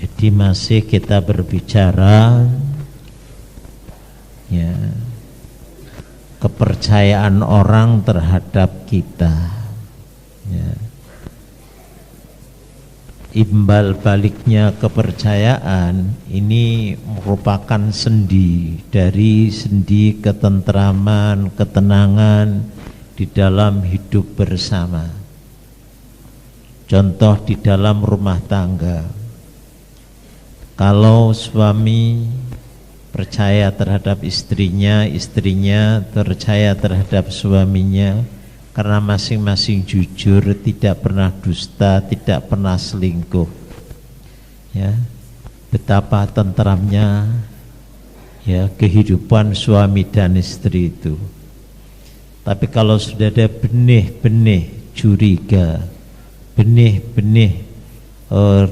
Jadi masih kita berbicara ya, kepercayaan orang terhadap kita ya. Imbal baliknya kepercayaan ini merupakan sendi dari sendi ketentraman, ketenangan di dalam hidup bersama. Contoh di dalam rumah tangga, kalau suami percaya terhadap istrinya, istrinya percaya terhadap suaminya, karena masing-masing jujur, tidak pernah dusta, tidak pernah selingkuh ya, betapa tentramnya ya kehidupan suami dan istri itu. Tapi kalau sudah ada benih-benih curiga, benih-benih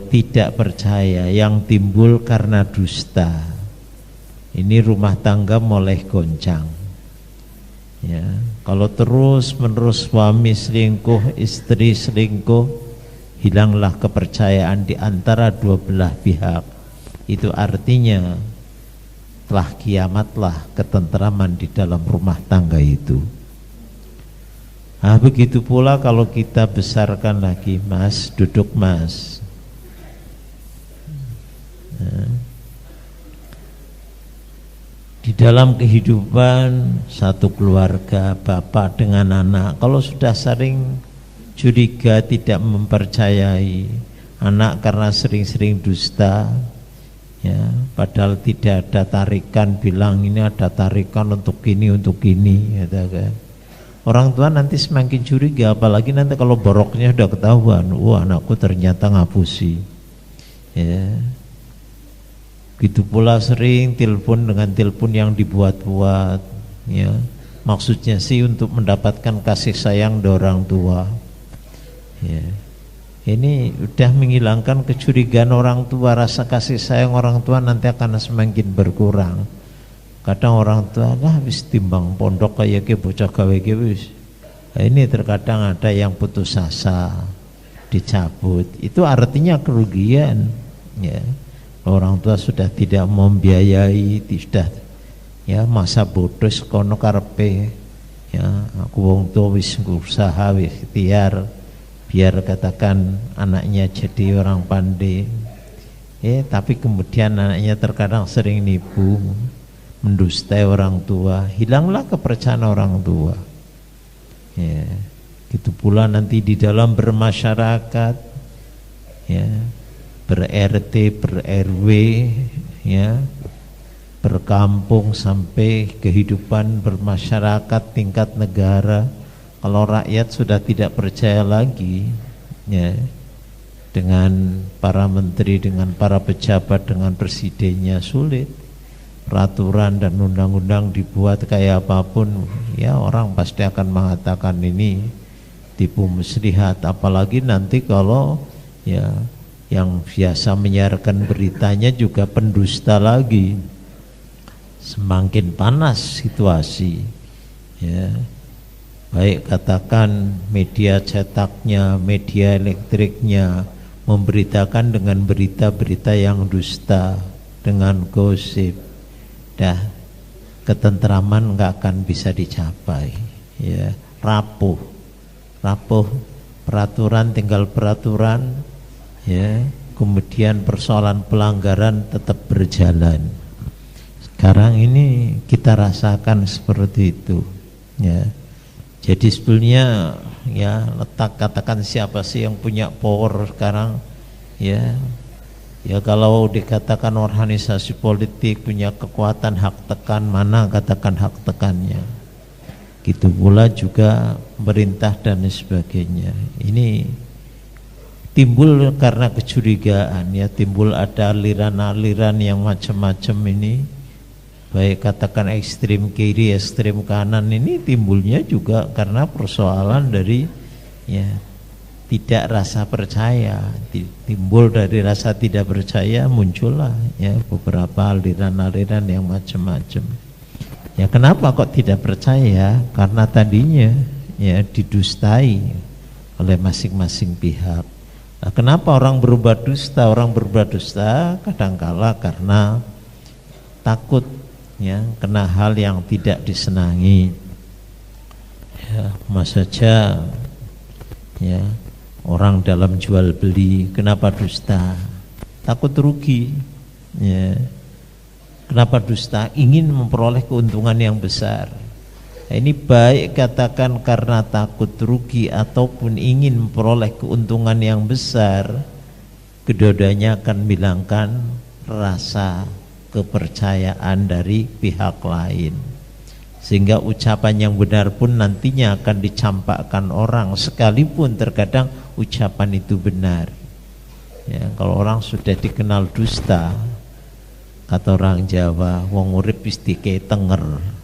tidak percaya yang timbul karena dusta, ini rumah tangga mulai goncang ya. Kalau terus menerus suami selingkuh, istri selingkuh, hilanglah kepercayaan di antara dua belah pihak. Itu artinya telah kiamatlah ketentraman di dalam rumah tangga itu. Nah, begitu pula kalau kita besarkan lagi, Mas, duduk Mas. Nah, di dalam kehidupan satu keluarga, bapak dengan anak, kalau sudah sering curiga, tidak mempercayai anak karena sering-sering dusta ya, padahal tidak ada tarikan, bilang ini ada tarikan untuk ini gitu kan. Orang tua nanti semakin curiga, apalagi nanti kalau boroknya sudah ketahuan, wah anakku ternyata ngapusi ya. Gitu pula sering telepon dengan telepon yang dibuat-buat ya, maksudnya sih untuk mendapatkan kasih sayang dari orang tua ya. Ini udah menghilangkan kecurigaan orang tua, rasa kasih sayang orang tua nanti akan semakin berkurang. Kadang orang tua lah wis timbang pondok kayak ke bocah gawe ke wis. Nah, ini terkadang ada yang putus asa, dicabut, itu artinya kerugian ya. Orang tua sudah tidak membiayai, sudah ya masa bodoh kono karepe ya, aku wong tua wis usaha wis ikhtiar biar katakan anaknya jadi orang pandai tapi kemudian anaknya terkadang sering nipu, mendustai orang tua, hilanglah kepercayaan orang tua ya. Gitu pula nanti di dalam bermasyarakat ya, ber-RT, ber-RW ya, berkampung sampai kehidupan bermasyarakat tingkat negara. Kalau rakyat sudah tidak percaya lagi ya, dengan para menteri, dengan para pejabat, dengan presidennya, sulit. Peraturan dan undang-undang dibuat kayak apapun ya, orang pasti akan mengatakan ini tipu muslihat. Apalagi nanti kalau ya yang biasa menyiarkan beritanya juga pendusta lagi, semakin panas situasi ya. Baik katakan media cetaknya, media elektriknya memberitakan dengan berita-berita yang dusta, dengan gosip, dah ketentraman nggak akan bisa dicapai ya. Rapuh peraturan, tinggal peraturan ya, kemudian persoalan pelanggaran tetap berjalan. Sekarang ini kita rasakan seperti itu ya. Jadi sebetulnya ya, letak katakan siapa sih yang punya power sekarang ya. Ya kalau dikatakan organisasi politik punya kekuatan hak tekan, mana katakan hak tekannya. Gitu pula juga pemerintah dan sebagainya. Ini timbul karena kecurigaan ya, timbul ada aliran-aliran yang macam-macam ini, baik katakan ekstrem kiri, ekstrem kanan, ini timbulnya juga karena persoalan dari ya tidak rasa percaya, timbul dari rasa tidak percaya, muncullah ya beberapa aliran-aliran yang macam-macam. Ya kenapa kok tidak percaya? Karena tadinya ya didustai oleh masing-masing pihak. Nah, kenapa orang berbuat dusta? Orang berbuat dusta kadangkala karena takut ya kena hal yang tidak disenangi. Ya, mas saja ya orang dalam jual beli, kenapa dusta? Takut rugi. Ya. Kenapa dusta? Ingin memperoleh keuntungan yang besar. Nah, ini baik katakan karena takut rugi ataupun ingin memperoleh keuntungan yang besar, kedua-duanya akan menghilangkan rasa kepercayaan dari pihak lain, sehingga ucapan yang benar pun nantinya akan dicampakkan orang, sekalipun terkadang ucapan itu benar. Ya, kalau orang sudah dikenal dusta, kata orang Jawa, wong urip wis dikei tenger.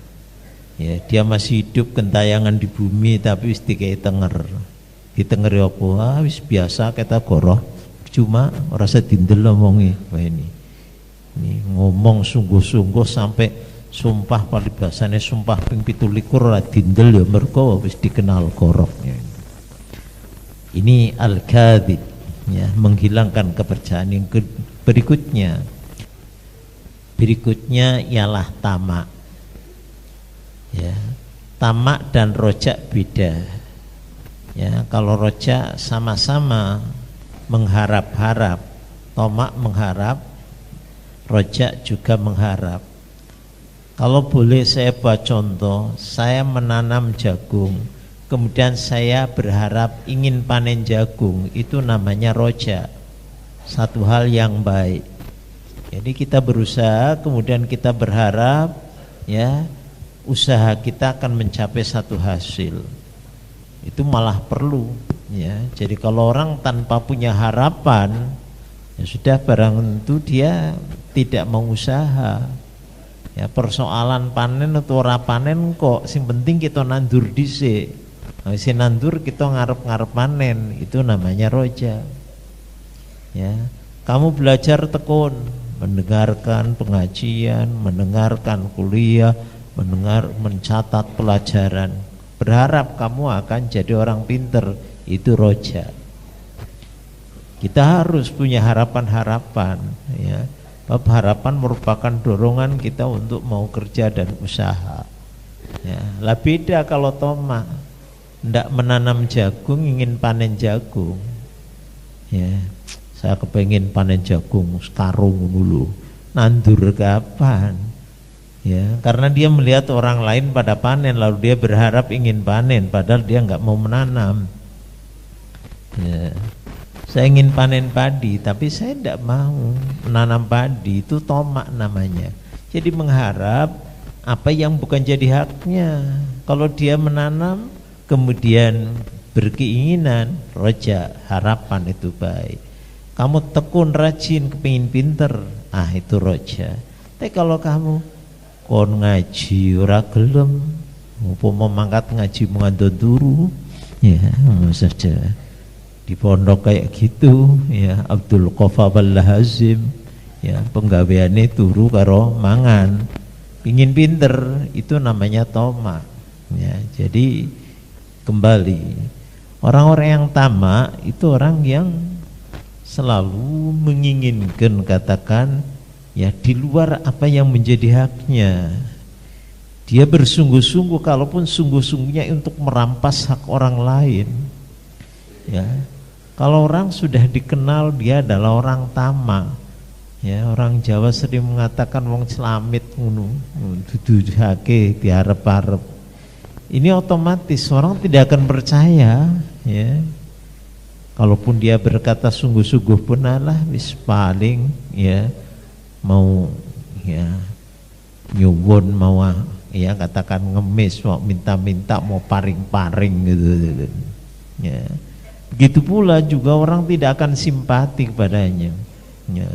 Ya, dia masih hidup gentayangan di bumi tapi wis dikei tenger. Ditengeri apa? Ah, wis biasa kata goroh. Cuma rasa dindel omongi. Wah ini ngomong sungguh-sungguh sampai sumpah palibasannya sumpah ping 17 ora dindel ya mergo wis dikenal goroh. Ya. Ini al-kadzib, ya, menghilangkan kepercayaan. Yang berikutnya ialah tamak. Ya, tamak dan rojak beda. Ya, kalau rojak sama-sama mengharap-harap, tamak mengharap, rojak juga mengharap. Kalau boleh saya buat contoh, saya menanam jagung, kemudian saya berharap ingin panen jagung, itu namanya rojak, satu hal yang baik. Jadi kita berusaha, kemudian kita berharap, ya, usaha kita akan mencapai satu hasil. Itu malah perlu, ya. Jadi kalau orang tanpa punya harapan, ya sudah, barang tentu dia tidak mau usaha. Ya, persoalan panen atau ora panen kok, sing penting kita nandur dhisik. Nah, si nandur kita ngarep-ngarep panen, itu namanya roja. Ya, kamu belajar tekun, mendengarkan pengajian, mendengarkan kuliah, mencatat pelajaran, berharap kamu akan jadi orang pinter, itu roja. Kita harus punya harapan-harapan, ya. Harapan merupakan dorongan kita untuk mau kerja dan usaha. Ya, lah beda kalau tomak, ndak menanam jagung ingin panen jagung. Ya, saya kepengen panen jagung sekarung dulu, nandur kapan? Ya, karena dia melihat orang lain pada panen, lalu dia berharap ingin panen, padahal dia nggak mau menanam. Ya, saya ingin panen padi, tapi saya tidak mau menanam padi, itu tomak namanya. Jadi mengharap apa yang bukan jadi haknya. Kalau dia menanam, kemudian berkeinginan, roja, harapan, itu baik. Kamu tekun, rajin, kepingin pinter, itu roja. Tapi kalau kamu kon ngaji ora gelem, umpama mangkat ngaji mengandung turu, ya saja di pondok kayak gitu, ya Abdul Qafa Al-Hazim, ya penggaweane turu karo mangan, pingin pinter, itu namanya tamak. Ya, jadi kembali, orang-orang yang tamak itu orang yang selalu menginginkan, katakan, ya di luar apa yang menjadi haknya. Dia bersungguh-sungguh, kalaupun sungguh-sungguhnya untuk merampas hak orang lain. Ya, kalau orang sudah dikenal dia adalah orang tamak. Ya, orang Jawa sering mengatakan wong celamit ngono, dudu hake diarep-arep. Ini otomatis orang tidak akan percaya, ya. Kalaupun dia berkata sungguh-sungguh pun alah wis paling, ya, mau, ya, nyuwun, mau, ya, katakan ngemis, mau minta-minta, mau paring-paring gitu. Ya. Begitu pula juga orang tidak akan simpati kepadanya. Ya.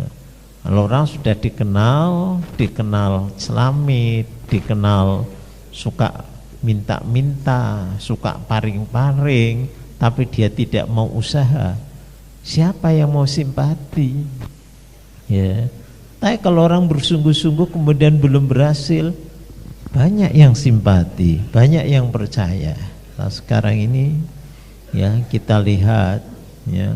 Kalau orang sudah dikenal selamit, dikenal suka minta-minta, suka paring-paring, tapi dia tidak mau usaha, siapa yang mau simpati? Ya. Tapi kalau orang bersungguh-sungguh kemudian belum berhasil, banyak yang simpati, banyak yang percaya. Nah, sekarang ini, ya, kita lihat, ya,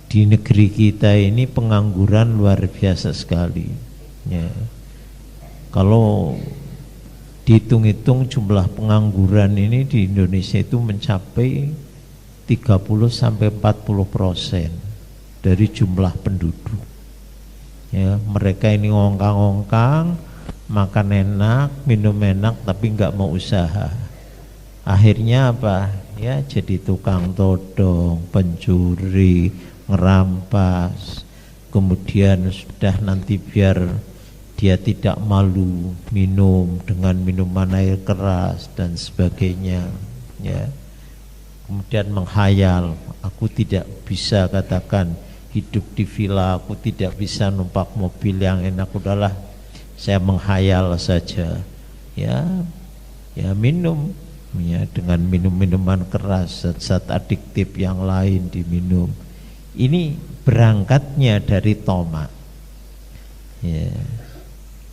di negeri kita ini pengangguran luar biasa sekali ya. Kalau dihitung-hitung jumlah pengangguran ini di Indonesia itu mencapai 30-40% dari jumlah penduduk ya. Mereka ini ngongkang-ngongkang, makan enak, minum enak, tapi nggak mau usaha. Akhirnya apa ya, jadi tukang todong, pencuri, ngerampas, kemudian sudah nanti biar dia tidak malu minum dengan minuman air keras dan sebagainya ya. Kemudian menghayal, aku tidak bisa katakan hidup di villa, aku tidak bisa numpak mobil yang enak, udahlah saya menghayal saja ya, ya minum ya, dengan minum-minuman keras, zat-zat adiktif yang lain diminum. Ini berangkatnya dari tamak ya.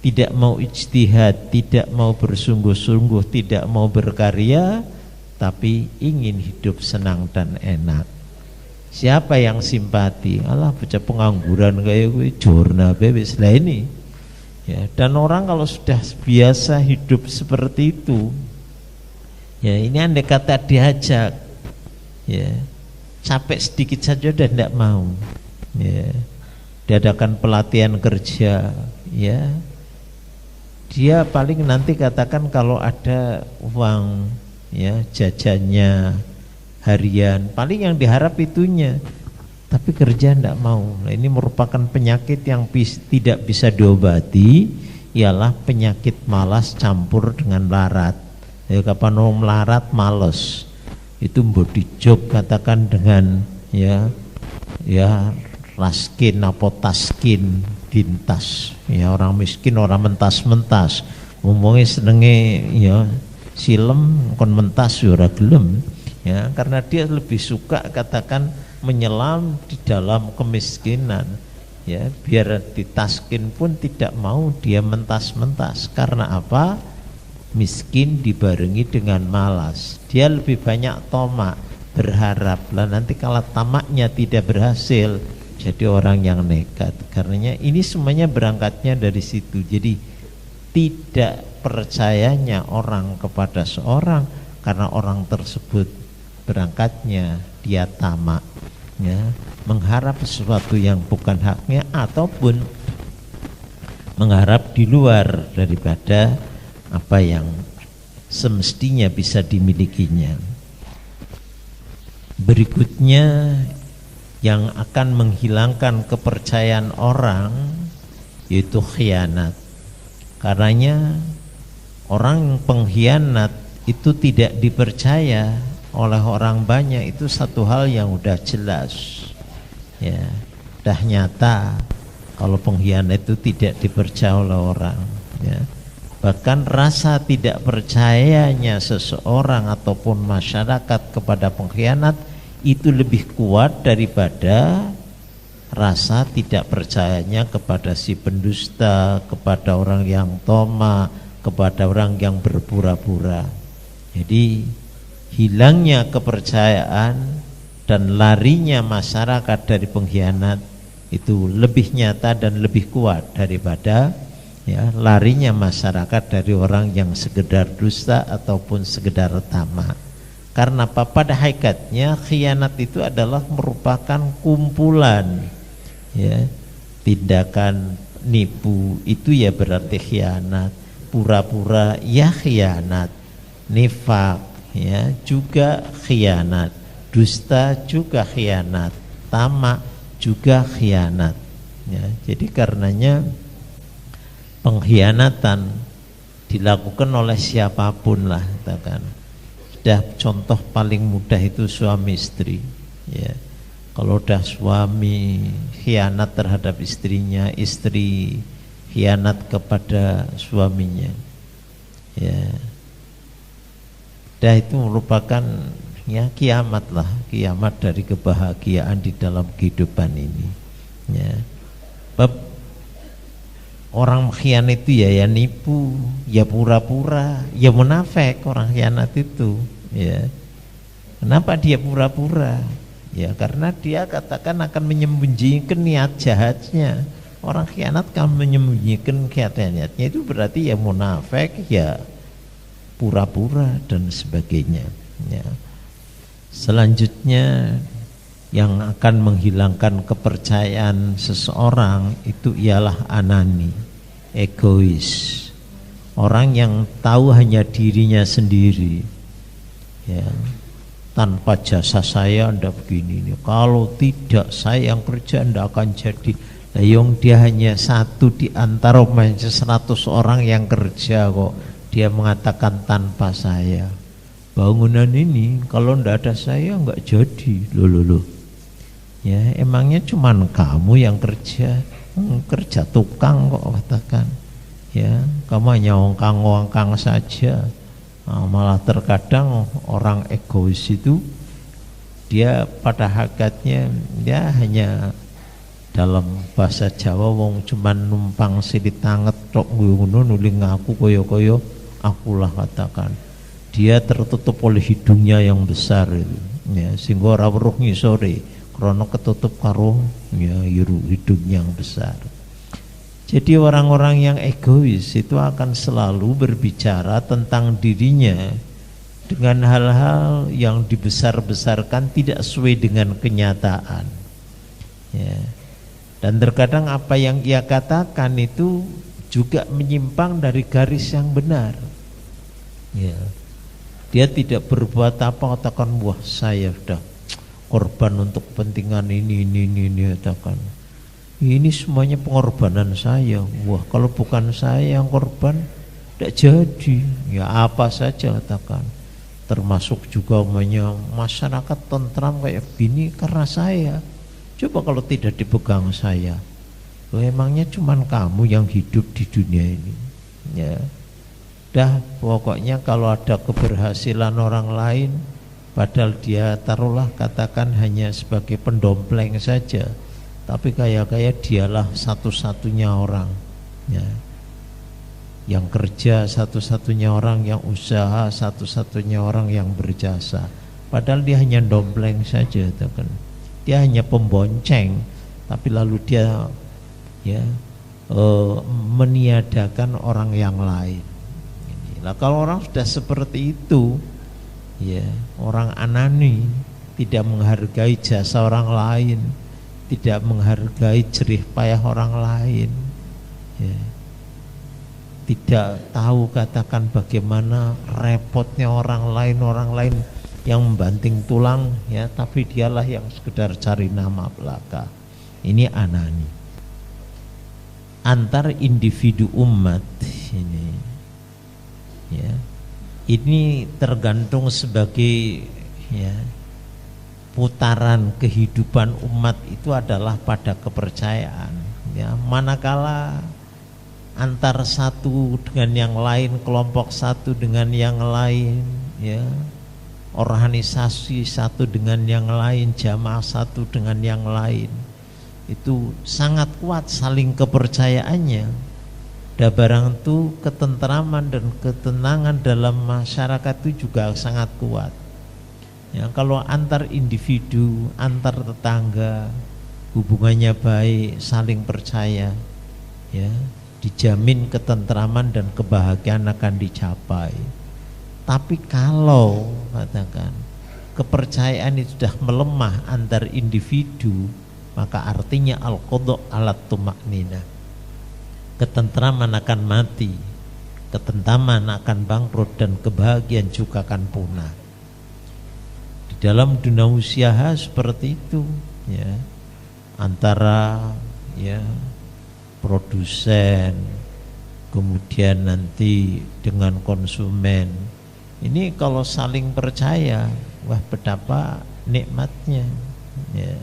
Tidak mau ijtihad, tidak mau bersungguh-sungguh, tidak mau berkarya, tapi ingin hidup senang dan enak. Siapa yang simpati? Alah bocah pengangguran kayak gue, jorna bebes lah ini ya. Dan orang kalau sudah biasa hidup seperti itu ya, ini andai kata diajak ya, capek sedikit saja udah tidak mau ya, diadakan pelatihan kerja ya, dia paling nanti katakan kalau ada uang ya, jajannya harian, paling yang diharap itunya, tapi kerja tidak mau. Nah, ini merupakan penyakit yang tidak bisa diobati, ialah penyakit malas campur dengan larat ya. Kapan orang melarat males, itu body job katakan dengan ya raskin apa taskin dintas ya, orang miskin orang mentas-mentas ngomongnya senenge ya silem kon mentas ora gelem ya, karena dia lebih suka katakan menyelam di dalam kemiskinan ya, biar ditaskin pun tidak mau dia mentas-mentas. Karena apa? Miskin dibarengi dengan malas, dia lebih banyak tamak, berharap lah nanti kalau tamaknya tidak berhasil jadi orang yang nekat. Karenanya ini semuanya berangkatnya dari situ. Jadi tidak percayanya orang kepada seorang karena orang tersebut berangkatnya dia tamak ya, mengharap sesuatu yang bukan haknya ataupun mengharap di luar daripada apa yang semestinya bisa dimilikinya. Berikutnya yang akan menghilangkan kepercayaan orang yaitu khianat. Karenanya orang pengkhianat itu tidak dipercaya oleh orang banyak, itu satu hal yang udah jelas ya, udah nyata kalau pengkhianat itu tidak dipercaya oleh orang ya. Bahkan rasa tidak percayanya seseorang ataupun masyarakat kepada pengkhianat itu lebih kuat daripada rasa tidak percayanya kepada si pendusta, kepada orang yang toma, kepada orang yang berpura-pura. Jadi hilangnya kepercayaan dan larinya masyarakat dari pengkhianat itu lebih nyata dan lebih kuat daripada ya, larinya masyarakat dari orang yang sekedar dusta ataupun sekedar tamak. Karena apa? Pada hakikatnya khianat itu adalah merupakan kumpulan ya, tindakan nipu itu ya berarti khianat, pura-pura ya khianat, nifak ya juga khianat, dusta juga khianat, tamak juga khianat ya. Jadi karenanya pengkhianatan dilakukan oleh siapapun lah katakan. Sudah contoh paling mudah itu suami istri ya. Kalau udah suami khianat terhadap istrinya, istri khianat kepada suaminya ya, dah itu merupakan ya kiamat lah, kiamat dari kebahagiaan di dalam kehidupan ini ya. Orang khianat itu ya nipu, ya pura-pura, ya munafik orang khianat itu ya. Kenapa dia pura-pura? Ya, karena dia katakan akan menyembunyikan niat jahatnya. Orang khianat kan menyembunyikan niatnya, itu berarti ya munafik, ya pura-pura dan sebagainya. Ya. Selanjutnya yang akan menghilangkan kepercayaan seseorang itu ialah anani, egois. Orang yang tahu hanya dirinya sendiri. Ya. Tanpa jasa saya ndak begini nih. Kalau tidak saya yang kerja ndak akan jadi. Layong dia hanya satu di antara 100 orang yang kerja kok. Dia mengatakan tanpa saya. Bangunan ini kalau ndak ada saya nggak jadi. Loh. Ya, emangnya cuman kamu yang kerja? Kerja tukang kok katakan. Ya, kamu hanya ongkang-ongkang saja. Malah terkadang orang egois itu dia pada hakikatnya dia hanya dalam bahasa Jawa wong cuman numpang silit tanget tok ngono nuling aku koyo-koyo akulah katakan. Dia tertutup oleh hidungnya yang besar itu. Ya, sehingga ora weruh ngisore krana ketutup karo ya hidung yang besar. Jadi orang-orang yang egois itu akan selalu berbicara tentang dirinya dengan hal-hal yang dibesar-besarkan tidak sesuai dengan kenyataan. Ya. Dan terkadang apa yang ia katakan itu juga menyimpang dari garis yang benar. Ya. Dia tidak berbuat apa katakan wah saya sudah korban untuk kepentingan ini katakan. Ini semuanya pengorbanan saya. Wah, kalau bukan saya yang korban, tidak jadi. Ya apa saja katakan. Termasuk juga umumnya masyarakat tentram kayak gini karena saya. Coba kalau tidak dipegang saya. Loh, emangnya cuman kamu yang hidup di dunia ini. Ya. Dah pokoknya kalau ada keberhasilan orang lain, padahal dia taruhlah katakan hanya sebagai pendompleng saja. Tapi kayak dialah satu-satunya orang ya, yang kerja, satu-satunya orang yang usaha, satu-satunya orang yang berjasa. Padahal dia hanya dompleng saja, kan? Dia hanya pembonceng, tapi lalu dia ya meniadakan orang yang lain. Lah kalau orang sudah seperti itu, ya orang anani, tidak menghargai jasa orang lain, tidak menghargai jerih payah orang lain, ya. Tidak tahu katakan bagaimana repotnya orang lain yang membanting tulang, ya, tapi dialah yang sekedar cari nama belaka. Ini anani. Antar individu umat ini, ya, ini tergantung sebagai ya putaran kehidupan umat itu adalah pada kepercayaan. Ya, manakala antar satu dengan yang lain, kelompok satu dengan yang lain, ya, organisasi satu dengan yang lain, jamaah satu dengan yang lain, itu sangat kuat saling kepercayaannya. Dan barang itu ketentraman dan ketenangan dalam masyarakat itu juga sangat kuat. Ya, kalau antar individu, antar tetangga hubungannya baik, saling percaya, ya, dijamin ketentraman dan kebahagiaan akan dicapai. Tapi kalau katakan kepercayaan itu sudah melemah antar individu, maka artinya al-qadha alat tumaknina. Ketentraman akan mati, ketentraman akan bangkrut, dan kebahagiaan juga akan punah. Dalam dunia usaha seperti itu, ya, antara ya produsen kemudian nanti dengan konsumen, ini kalau saling percaya, wah betapa nikmatnya, ya.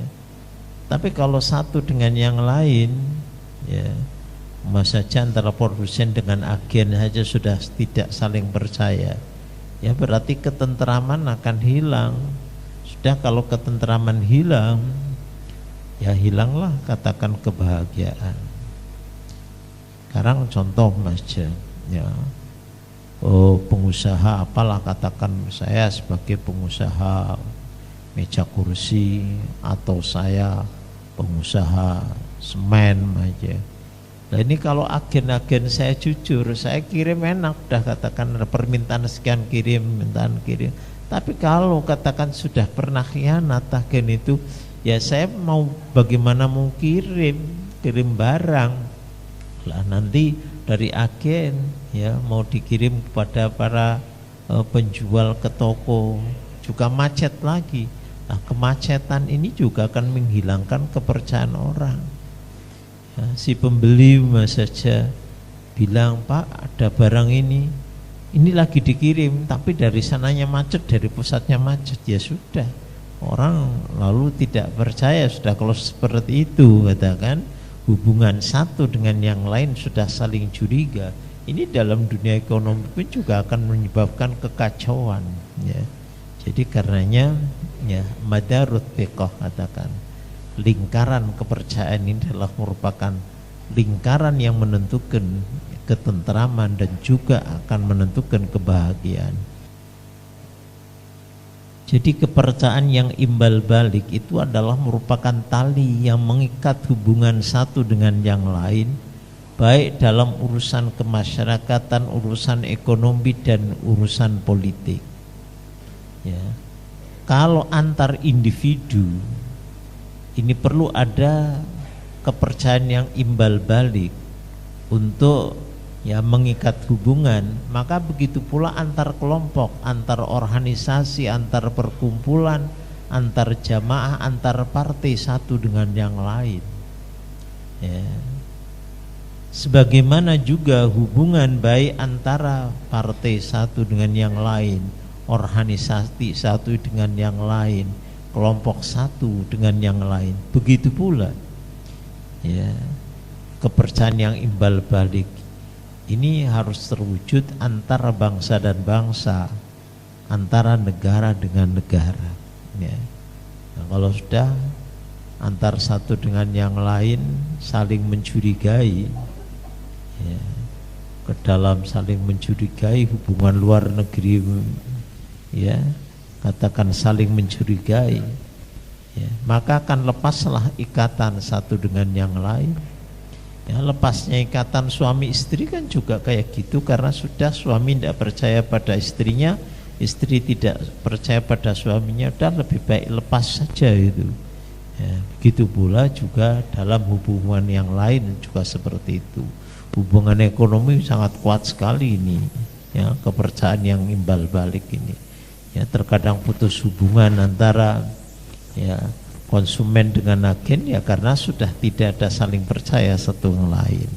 Tapi kalau satu dengan yang lain, ya, saja antara produsen dengan agen saja sudah tidak saling percaya, ya berarti ketentraman akan hilang. Sudah kalau ketentraman hilang, ya hilanglah katakan kebahagiaan. Sekarang contoh Mas Jan, ya, pengusaha apalah katakan saya sebagai pengusaha meja kursi, atau saya pengusaha semen aja. Nah ini kalau agen-agen saya jujur, saya kirim enak, dah katakan ada permintaan sekian kirim, permintaan kirim. Tapi kalau katakan sudah pernah khianat agen itu, ya saya mau bagaimana mau kirim barang. Lah nanti dari agen ya mau dikirim kepada para penjual ke toko juga macet lagi. Nah kemacetan ini juga akan menghilangkan kepercayaan orang. Ya, si pembeli saja bilang, Pak ada barang ini lagi dikirim, tapi dari sananya macet, dari pusatnya macet. Ya sudah, orang lalu tidak percaya sudah kalau seperti itu, katakan hubungan satu dengan yang lain sudah saling curiga. Ini dalam dunia ekonomi pun juga akan menyebabkan kekacauan. Ya. Jadi karenanya ya madarut thiqah, katakan lingkaran kepercayaan ini adalah merupakan lingkaran yang menentukan ketentraman dan juga akan menentukan kebahagiaan. Jadi kepercayaan yang imbal balik itu adalah merupakan tali yang mengikat hubungan satu dengan yang lain, baik dalam urusan kemasyarakatan, urusan ekonomi dan urusan politik. Ya. Kalau antar individu ini perlu ada kepercayaan yang imbal balik untuk ya mengikat hubungan, maka begitu pula antar kelompok, antar organisasi, antar perkumpulan, antar jamaah, antar partai satu dengan yang lain. Ya. Sebagaimana juga hubungan baik antara partai satu dengan yang lain, organisasi satu dengan yang lain, kelompok satu dengan yang lain, begitu pula ya kepercayaan yang imbal balik ini harus terwujud antara bangsa dan bangsa, antara negara dengan negara. Ya. Nah, kalau sudah antar satu dengan yang lain saling mencurigai, ya, ke dalam saling mencurigai hubungan luar negeri, ya, katakan saling mencurigai, ya, maka akan lepaslah ikatan satu dengan yang lain. Ya, lepasnya ikatan suami istri kan juga kayak gitu, karena sudah suami tidak percaya pada istrinya, istri tidak percaya pada suaminya, udah lebih baik lepas saja itu. Ya, begitu pula juga dalam hubungan yang lain juga seperti itu. Hubungan ekonomi sangat kuat sekali ini, ya, kepercayaan yang imbal balik ini. Ya, terkadang putus hubungan antara ya konsumen dengan agen ya karena sudah tidak ada saling percaya satu yang lain.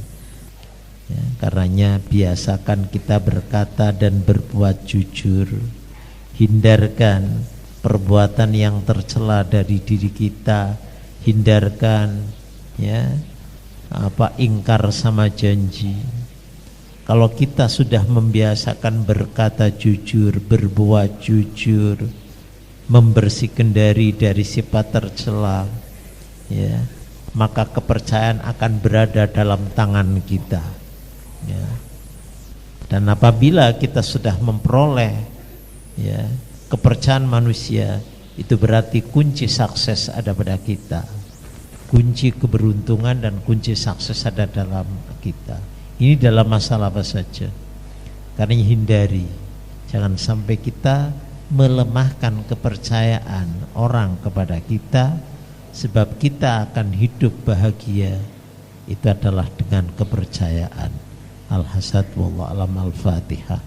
Ya, karenanya biasakan kita berkata dan berbuat jujur, hindarkan perbuatan yang tercela dari diri kita, hindarkan ya ingkar sama janji. Kalau kita sudah membiasakan berkata jujur, berbuat jujur, membersihkan dari sifat tercela, ya, maka kepercayaan akan berada dalam tangan kita. Ya. Dan apabila kita sudah memperoleh ya kepercayaan manusia, itu berarti kunci sukses ada pada kita, kunci keberuntungan dan kunci sukses ada dalam kita. Ini dalam masalah apa saja. Karena hindari, jangan sampai kita melemahkan kepercayaan orang kepada kita, sebab kita akan hidup bahagia itu adalah dengan kepercayaan. Al-Hasad wallahu alam. Al-Fatihah.